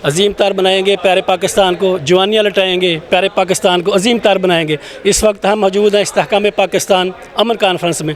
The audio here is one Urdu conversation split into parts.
عظیم تر بنائیں گے، پیارے پاکستان کو جوانیاں لٹائیں گے، پیارے پاکستان کو عظیم تر بنائیں گے۔ اس وقت ہم موجود ہیں استحکام پاکستان امن کانفرنس میں۔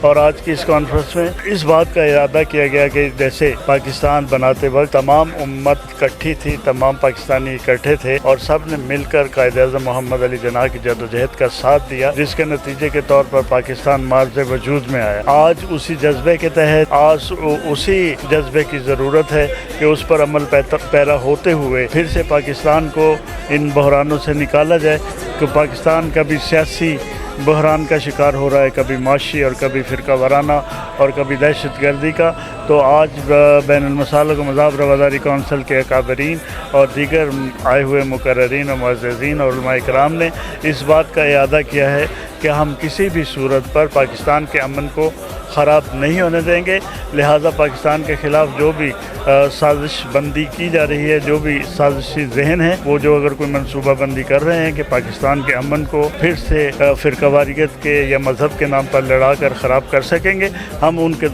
اور آج کی اس کانفرنس میں اس بات کا ارادہ کیا گیا کہ جیسے پاکستان بناتے وقت تمام امت اکٹھی تھی، تمام پاکستانی اکٹھے تھے اور سب نے مل کر قائد اعظم محمد علی جناح کی جدوجہد کا ساتھ دیا، جس کے نتیجے کے طور پر پاکستان مارز وجود میں آیا۔ آج اسی جذبے کے تحت اسی جذبے کی ضرورت ہے کہ اس پر عمل پیرا ہوتے ہوئے پھر سے پاکستان کو ان بحرانوں سے نکالا جائے کہ پاکستان کبھی سیاسی بحران کا شکار ہو رہا ہے، کبھی معاشی اور کبھی فرقہ وارانہ اور کبھی دہشت گردی کا۔ تو آج بین المسالک و مذاہب رواداری کونسل کے اکابرین اور دیگر آئے ہوئے مقررین و معززین اور علماء کرام نے اس بات کا اعادہ کیا ہے کہ ہم کسی بھی صورت پر پاکستان کے امن کو خراب نہیں ہونے دیں گے، لہٰذا پاکستان کے خلاف جو بھی سازش بندی کی جا رہی ہے، جو بھی سازشی ذہن ہے، وہ جو اگر کوئی منصوبہ بندی کر رہے ہیں کہ پاکستان کے امن کو پھر سے فرقہ واریت کے یا مذہب کے نام پر لڑا کر خراب کر سکیں گے، ہم ان کے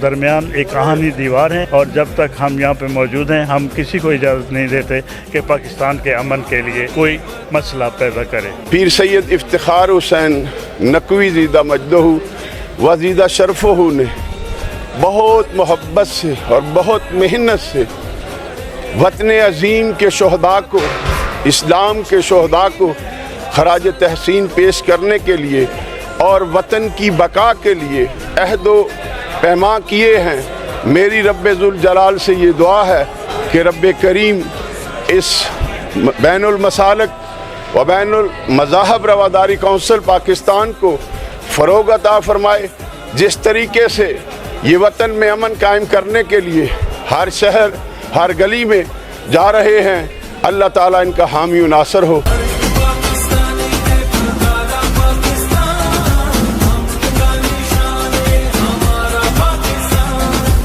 درمیان ایک آہنی دیوار ہیں اور جب تک ہم یہاں پہ موجود ہیں ہم کسی کو اجازت نہیں دیتے کہ پاکستان کے امن کے لیے کوئی مسئلہ پیدا کرے۔ پیر سید افتخار حسین نقوی زیدہ مجدہ وزیدہ شرفہ نے بہت محبت سے اور بہت محنت سے وطن عظیم کے شہداء کو، اسلام کے شہداء کو خراج تحسین پیش کرنے کے لیے اور وطن کی بقا کے لیے عہد و پیما کیے ہیں۔ میری رب ذوالجلال سے یہ دعا ہے کہ رب کریم اس بین المسالک و بین المذاہب رواداری کونسل پاکستان کو فروغ عطا فرمائے، جس طریقے سے یہ وطن میں امن قائم کرنے کے لیے ہر شہر ہر گلی میں جا رہے ہیں، اللہ تعالیٰ ان کا حامی و ناصر ہو۔